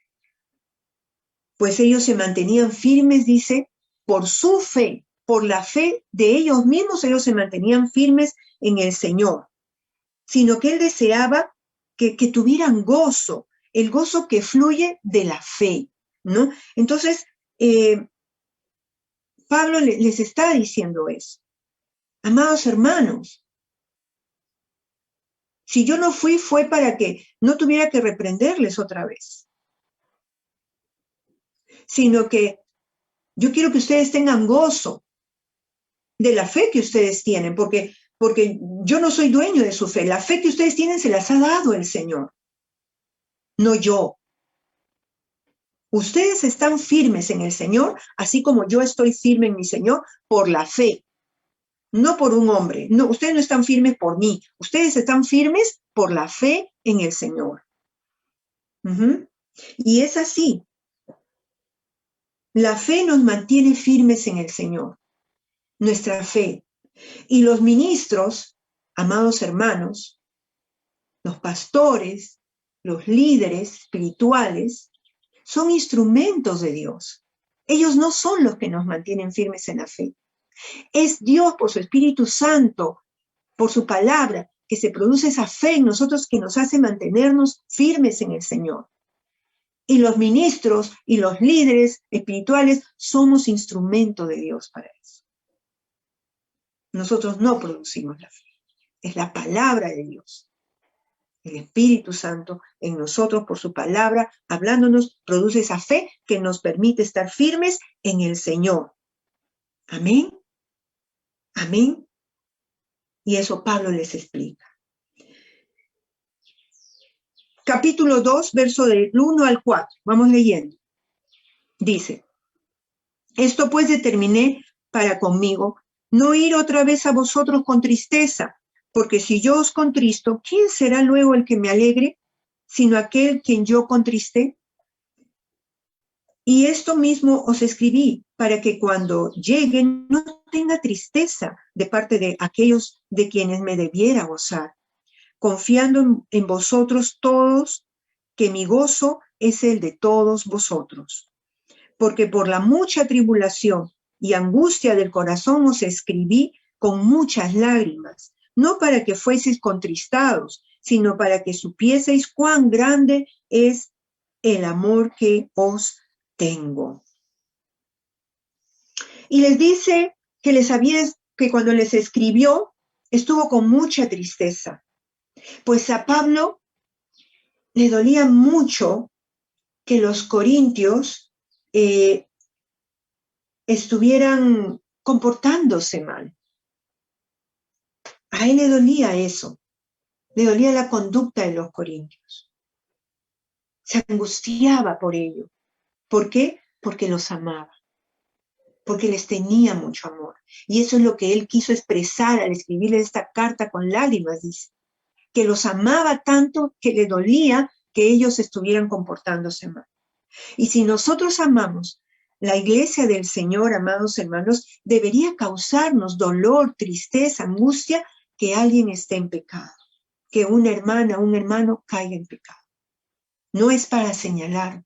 Pues ellos se mantenían firmes, dice, por su fe, por la fe de ellos mismos, ellos se mantenían firmes en el Señor, sino que él deseaba que tuvieran gozo, el gozo que fluye de la fe, ¿no? Entonces, Pablo les está diciendo eso. Amados hermanos, si yo no fui, fue para que no tuviera que reprenderles otra vez, sino que yo quiero que ustedes tengan gozo de la fe que ustedes tienen, porque yo no soy dueño de su fe. La fe que ustedes tienen se las ha dado el Señor, no yo. Ustedes están firmes en el Señor, así como yo estoy firme en mi Señor, por la fe, no por un hombre. No, ustedes no están firmes por mí. Ustedes están firmes por la fe en el Señor. Y es así. La fe nos mantiene firmes en el Señor, nuestra fe. Y los ministros, amados hermanos, los pastores, los líderes espirituales, son instrumentos de Dios. Ellos no son los que nos mantienen firmes en la fe. Es Dios por su Espíritu Santo, por su palabra, que se produce esa fe en nosotros que nos hace mantenernos firmes en el Señor. Y los ministros y los líderes espirituales somos instrumento de Dios para eso. Nosotros no producimos la fe. Es la palabra de Dios. El Espíritu Santo en nosotros, por su palabra, hablándonos, produce esa fe que nos permite estar firmes en el Señor. Amén. Amén. Y eso Pablo les explica. Capítulo 2, verso del 1 al 4. Vamos leyendo. Dice: esto pues determiné para conmigo, no ir otra vez a vosotros con tristeza, porque si yo os contristo, ¿quién será luego el que me alegre, sino aquel quien yo contristé? Y esto mismo os escribí, para que cuando llegue no tenga tristeza de parte de aquellos de quienes me debiera gozar, confiando en vosotros todos, que mi gozo es el de todos vosotros. Porque por la mucha tribulación y angustia del corazón os escribí con muchas lágrimas, no para que fueseis contristados, sino para que supieseis cuán grande es el amor que os tengo. Y les dice que cuando les escribió, estuvo con mucha tristeza, pues a Pablo le dolía mucho que los corintios estuvieran comportándose mal. A él le dolía eso, le dolía la conducta de los corintios. Se angustiaba por ello. ¿Por qué? Porque los amaba, porque les tenía mucho amor. Y eso es lo que él quiso expresar al escribirle esta carta con lágrimas, dice, que los amaba tanto que le dolía que ellos estuvieran comportándose mal. Y si nosotros amamos la iglesia del Señor, amados hermanos, debería causarnos dolor, tristeza, angustia que alguien esté en pecado, que una hermana, un hermano caiga en pecado. No es para señalar,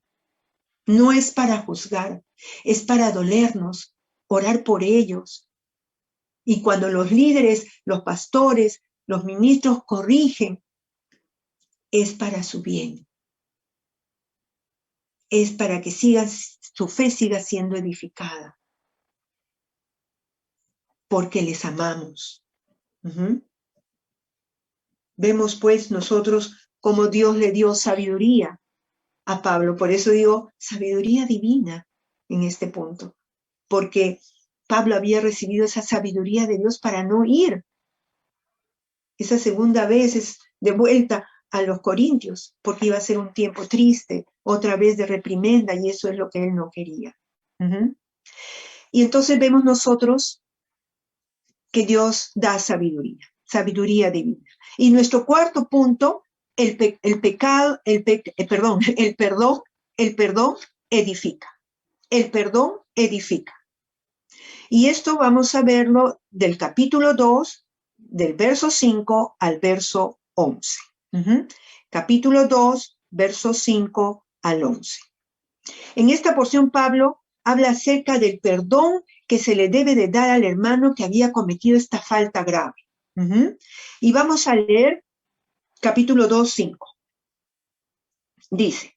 no es para juzgar, es para dolernos, orar por ellos. Y cuando los líderes, los pastores, los ministros corrigen, es para su bien. Es para que su fe siga siendo edificada. Porque les amamos. Vemos pues nosotros cómo Dios le dio sabiduría a Pablo. Por eso digo sabiduría divina en este punto. Porque Pablo había recibido esa sabiduría de Dios para no ir esa segunda vez es de vuelta a los Corintios, porque iba a ser un tiempo triste, otra vez de reprimenda, y eso es lo que él no quería. Y entonces vemos nosotros que Dios da sabiduría, sabiduría divina. Y nuestro cuarto punto, el perdón edifica. El perdón edifica. Y esto vamos a verlo del capítulo 2, del verso 5 al verso 11. Capítulo 2, verso 5 al 11. En esta porción Pablo habla acerca del perdón que se le debe de dar al hermano que había cometido esta falta grave. Y vamos a leer capítulo 2, 5. Dice,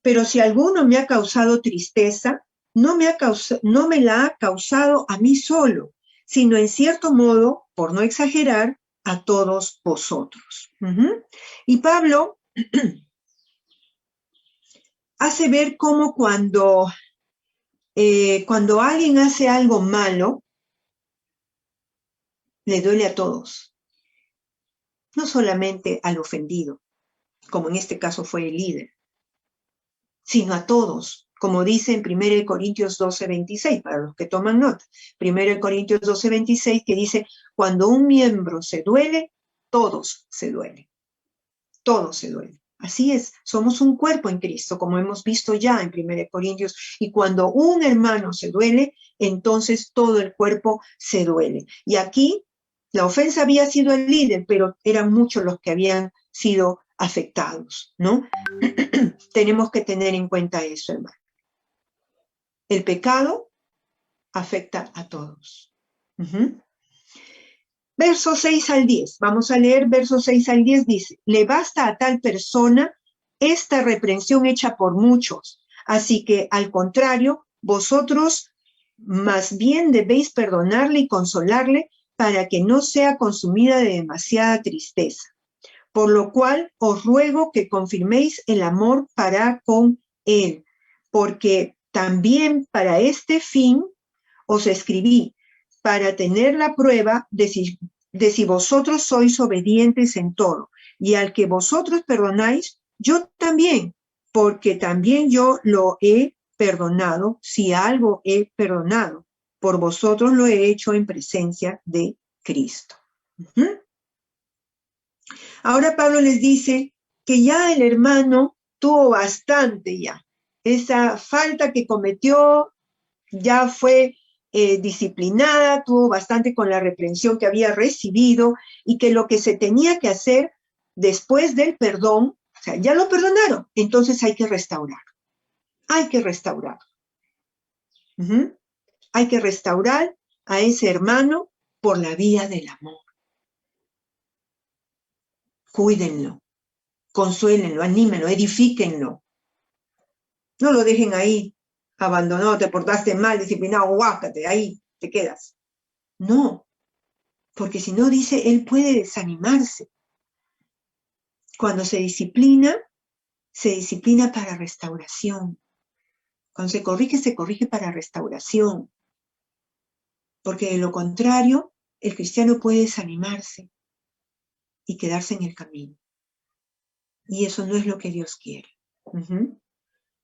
pero si alguno me ha causado tristeza, no me la ha causado a mí solo, sino en cierto modo, por no exagerar, a todos vosotros. Y Pablo hace ver cómo cuando alguien hace algo malo, le duele a todos, no solamente al ofendido, como en este caso fue el líder, sino a todos, como dice en 1 Corintios 12:26, para los que toman nota. 1 Corintios 12:26, que dice, cuando un miembro se duele, todos se duelen. Todos se duelen. Así es, somos un cuerpo en Cristo, como hemos visto ya en 1 Corintios, y cuando un hermano se duele, entonces todo el cuerpo se duele. Y aquí la ofensa había sido el líder, pero eran muchos los que habían sido afectados, ¿no? Tenemos que tener en cuenta eso, hermano. El pecado afecta a todos. Versos 6 al 10. Vamos a leer versos 6 al 10. Dice, le basta a tal persona esta reprensión hecha por muchos. Así que, al contrario, vosotros más bien debéis perdonarle y consolarle para que no sea consumida de demasiada tristeza. Por lo cual os ruego que confirméis el amor para con él, porque también para este fin os escribí, para tener la prueba de si vosotros sois obedientes en todo, y al que vosotros perdonáis, yo también, porque también yo lo he perdonado, si algo he perdonado, por vosotros lo he hecho en presencia de Cristo. Ahora Pablo les dice que ya el hermano tuvo bastante ya. Esa falta que cometió ya fue disciplinada, tuvo bastante con la reprensión que había recibido y que lo que se tenía que hacer después del perdón, o sea, ya lo perdonaron, entonces hay que restaurar. Hay que restaurar. Hay que restaurar a ese hermano por la vía del amor. Cuídenlo, consuélenlo, anímenlo, edifíquenlo. No lo dejen ahí, abandonado, te portaste mal, disciplinado, guácate, ahí te quedas. No, porque si no, dice, él puede desanimarse. Cuando se disciplina para restauración. Cuando se corrige para restauración. Porque de lo contrario, el cristiano puede desanimarse y quedarse en el camino. Y eso no es lo que Dios quiere.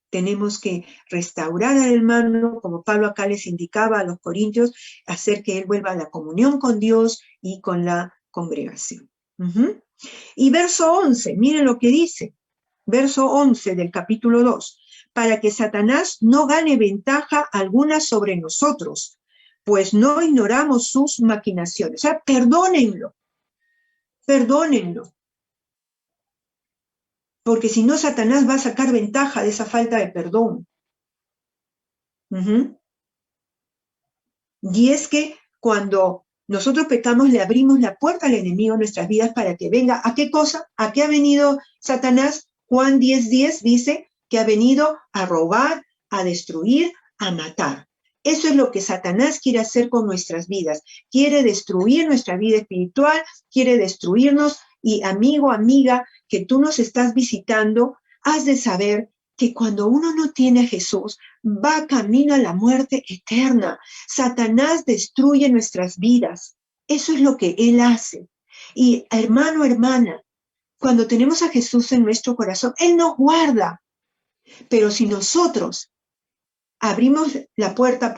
Tenemos que restaurar al hermano, como Pablo acá les indicaba a los corintios, hacer que él vuelva a la comunión con Dios y con la congregación. Y verso 11, miren lo que dice. Verso 11 del capítulo 2. Para que Satanás no gane ventaja alguna sobre nosotros, pues no ignoramos sus maquinaciones. O sea, perdónenlo. Perdónenlo. Porque si no, Satanás va a sacar ventaja de esa falta de perdón. Y es que cuando nosotros pecamos, le abrimos la puerta al enemigo en nuestras vidas para que venga. ¿A qué cosa? ¿A qué ha venido Satanás? Juan 10:10 dice que ha venido a robar, a destruir, a matar. Eso es lo que Satanás quiere hacer con nuestras vidas. Quiere destruir nuestra vida espiritual, quiere destruirnos. Y amigo, amiga, que tú nos estás visitando, has de saber que cuando uno no tiene a Jesús, va camino a la muerte eterna. Satanás destruye nuestras vidas. Eso es lo que él hace. Y hermano, hermana, cuando tenemos a Jesús en nuestro corazón, él nos guarda. Pero si nosotros abrimos la puerta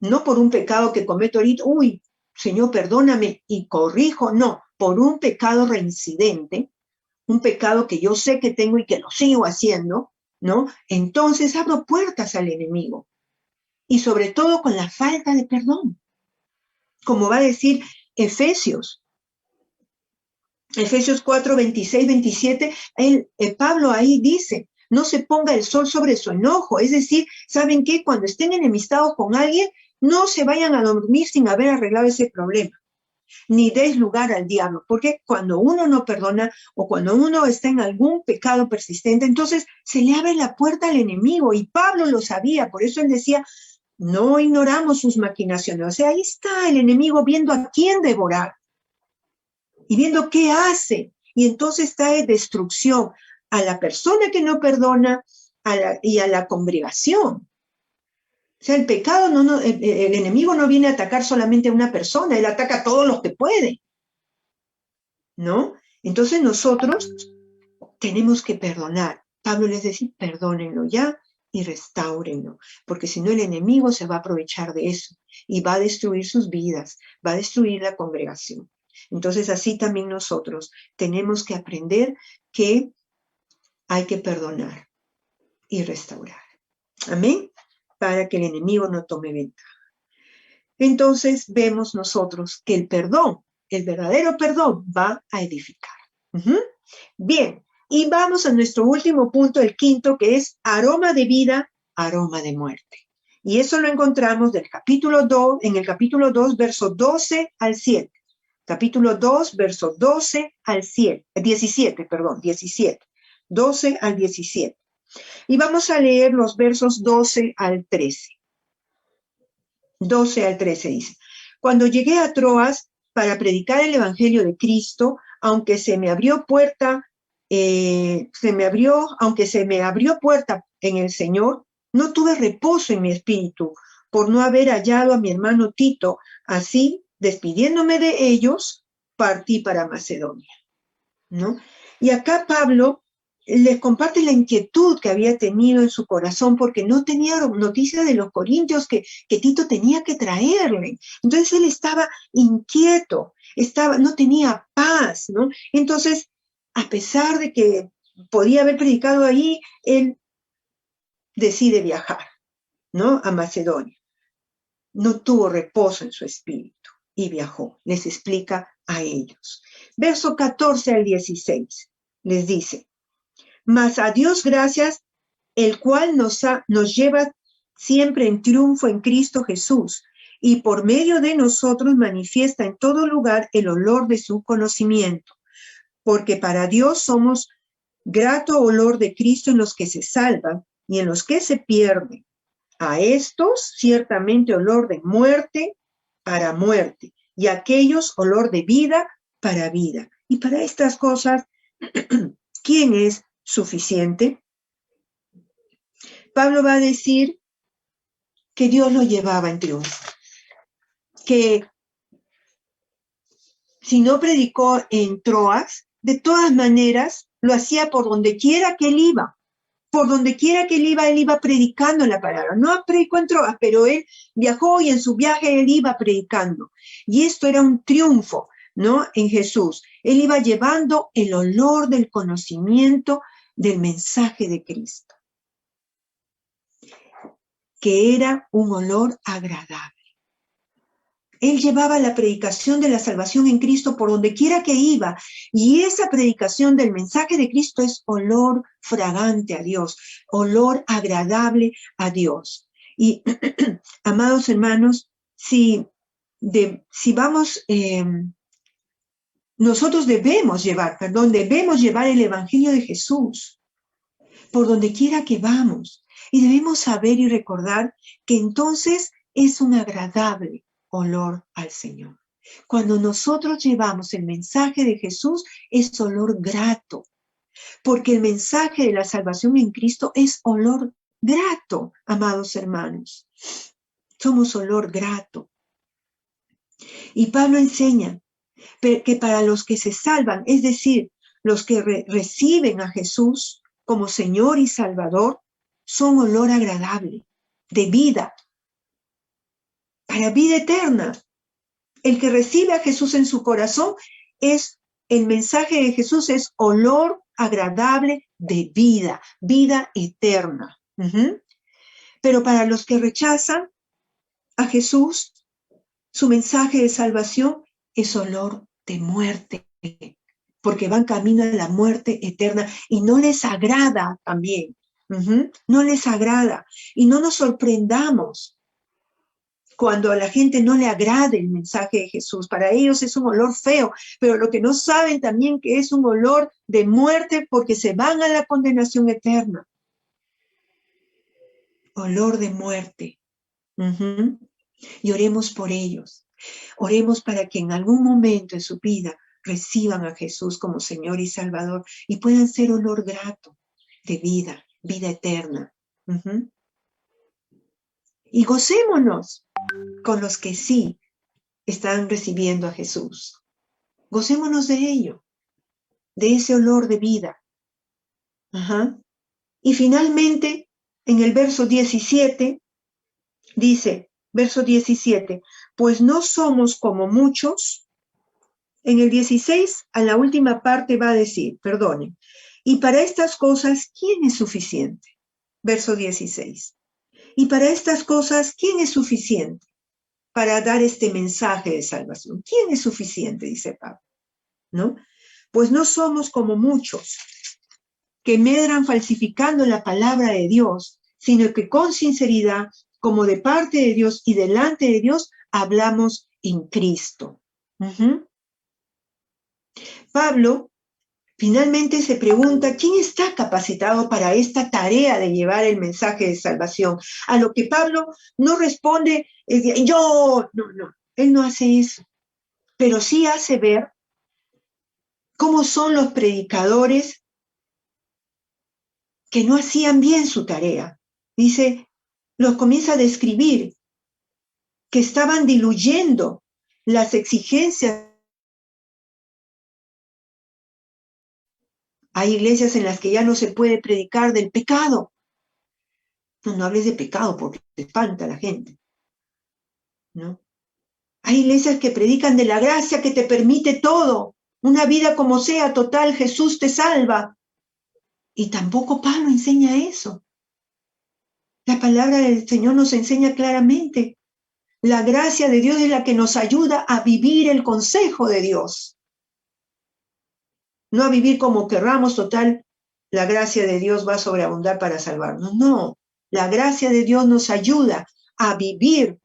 no por un pecado que cometo ahorita, uy, Señor, perdóname y corrijo, no, por un pecado reincidente, un pecado que yo sé que tengo y que lo sigo haciendo, ¿no? Entonces abro puertas al enemigo. Y sobre todo con la falta de perdón. Como va a decir Efesios 4, 26, 27, Pablo ahí dice, no se ponga el sol sobre su enojo. Es decir, ¿saben qué? Cuando estén enemistados con alguien, no se vayan a dormir sin haber arreglado ese problema. Ni des lugar al diablo, porque cuando uno no perdona o cuando uno está en algún pecado persistente, entonces se le abre la puerta al enemigo, y Pablo lo sabía, por eso él decía, no ignoramos sus maquinaciones. O sea, ahí está el enemigo viendo a quién devorar y viendo qué hace, y entonces trae destrucción a la persona que no perdona y a la congregación. O sea, el pecado, el enemigo no viene a atacar solamente a una persona, él ataca a todos los que puede, ¿no? Entonces nosotros tenemos que perdonar. Pablo les decía, perdónenlo ya y restáurenlo, porque si no el enemigo se va a aprovechar de eso y va a destruir sus vidas, va a destruir la congregación. Entonces así también nosotros tenemos que aprender que hay que perdonar y restaurar. Amén. Para que el enemigo no tome ventaja. Entonces vemos nosotros que el perdón, el verdadero perdón, va a edificar. Bien, y vamos a nuestro último punto, el quinto, que es aroma de vida, aroma de muerte. Y eso lo encontramos en el capítulo 2, versos 12 al 7. Capítulo 2, versos 12 al 17. 12 al 17. Y vamos a leer los versos 12 al 13. 12 al 13 dice, cuando llegué a Troas para predicar el evangelio de Cristo, aunque se me abrió puerta en el Señor, no tuve reposo en mi espíritu por no haber hallado a mi hermano Tito. Así, despidiéndome de ellos, partí para Macedonia, ¿no? Y acá Pablo les comparte la inquietud que había tenido en su corazón porque no tenía noticia de los corintios que Tito tenía que traerle. Entonces él estaba inquieto, no tenía paz, ¿no? Entonces, a pesar de que podía haber predicado ahí, él decide viajar, ¿no? A Macedonia. No tuvo reposo en su espíritu y viajó. Les explica a ellos. Verso 14 al 16 les dice, mas a Dios gracias, el cual nos lleva siempre en triunfo en Cristo Jesús, y por medio de nosotros manifiesta en todo lugar el olor de su conocimiento, porque para Dios somos grato olor de Cristo en los que se salvan y en los que se pierden. A estos ciertamente olor de muerte para muerte, y a aquellos olor de vida para vida. Y para estas cosas, ¿quién es suficiente? Pablo va a decir que Dios lo llevaba en triunfo, que si no predicó en Troas, de todas maneras lo hacía por donde quiera que él iba. Por donde quiera que él iba predicando la palabra. No predicó en Troas, pero él viajó y en su viaje él iba predicando. Y esto era un triunfo, ¿no? En Jesús. Él iba llevando el olor del conocimiento del mensaje de Cristo, que era un olor agradable. Él llevaba la predicación de la salvación en Cristo por donde quiera que iba. Y esa predicación del mensaje de Cristo es olor fragante a Dios, olor agradable a Dios. Y, amados hermanos, si si vamos, nosotros debemos llevar el Evangelio de Jesús por donde quiera que vamos. Y debemos saber y recordar que entonces es un agradable olor al Señor. Cuando nosotros llevamos el mensaje de Jesús, es olor grato, porque el mensaje de la salvación en Cristo es olor grato, amados hermanos. Somos olor grato. Y Pablo enseña que para los que se salvan, es decir, los que reciben a Jesús como Señor y Salvador, son olor agradable, de vida, para vida eterna. El que recibe a Jesús en su corazón el mensaje de Jesús es olor agradable de vida, vida eterna. Pero para los que rechazan a Jesús, su mensaje de salvación es olor de muerte, porque van camino a la muerte eterna y no les agrada también. No les agrada. Y no nos sorprendamos cuando a la gente no le agrade el mensaje de Jesús. Para ellos es un olor feo, pero lo que no saben también que es un olor de muerte porque se van a la condenación eterna. Olor de muerte. Y oremos por ellos. Oremos para que en algún momento en su vida reciban a Jesús como Señor y Salvador y puedan ser olor grato de vida, vida eterna. Y gocémonos con los que sí están recibiendo a Jesús. Gocémonos de ello, de ese olor de vida. Y finalmente, en el verso 17, dice, verso 17, pues no somos como muchos. En el 16, a la última parte va a decir, perdonen, y para estas cosas, ¿quién es suficiente? Verso 16. Y para estas cosas, ¿quién es suficiente para dar este mensaje de salvación? ¿Quién es suficiente? Dice Pablo, ¿no? Pues no somos como muchos que medran falsificando la palabra de Dios, sino que con sinceridad, como de parte de Dios y delante de Dios, hablamos en Cristo. Pablo finalmente se pregunta, ¿quién está capacitado para esta tarea de llevar el mensaje de salvación? A lo que Pablo no responde, no, él no hace eso, pero sí hace ver cómo son los predicadores que no hacían bien su tarea. Dice, los comienza a describir, que estaban diluyendo las exigencias. Hay iglesias en las que ya no se puede predicar del pecado. No hables de pecado porque te espanta a la gente, ¿no? Hay iglesias que predican de la gracia que te permite todo, una vida como sea, total, Jesús te salva. Y tampoco Pablo enseña eso. La palabra del Señor nos enseña claramente. La gracia de Dios es la que nos ayuda a vivir el consejo de Dios. No a vivir como querramos, total, la gracia de Dios va a sobreabundar para salvarnos. No, la gracia de Dios nos ayuda a vivir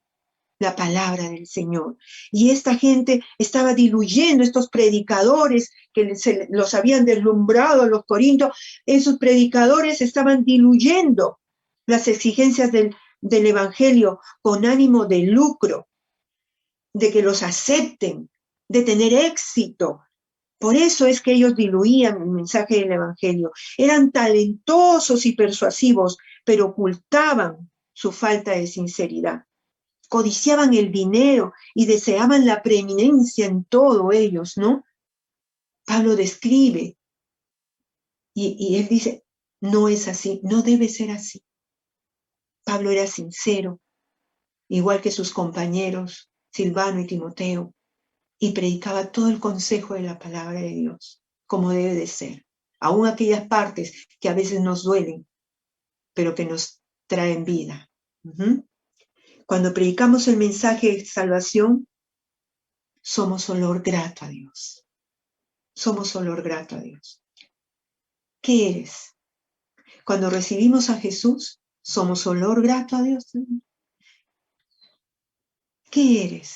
la palabra del Señor. Y esta gente estaba diluyendo, estos predicadores que los habían deslumbrado a los corintios, esos predicadores estaban diluyendo las exigencias del Evangelio con ánimo de lucro, de que los acepten, de tener éxito. Por eso es que ellos diluían el mensaje del Evangelio. Eran talentosos y persuasivos, pero ocultaban su falta de sinceridad. Codiciaban el dinero y deseaban la preeminencia en todo ellos, ¿no? Pablo describe y él dice, no es así, no debe ser así. Pablo era sincero, igual que sus compañeros, Silvano y Timoteo, y predicaba todo el consejo de la palabra de Dios, como debe de ser. Aún aquellas partes que a veces nos duelen, pero que nos traen vida. Cuando predicamos el mensaje de salvación, somos olor grato a Dios. Somos olor grato a Dios. ¿Qué eres? Cuando recibimos a Jesús, somos olor grato a Dios. ¿Qué eres?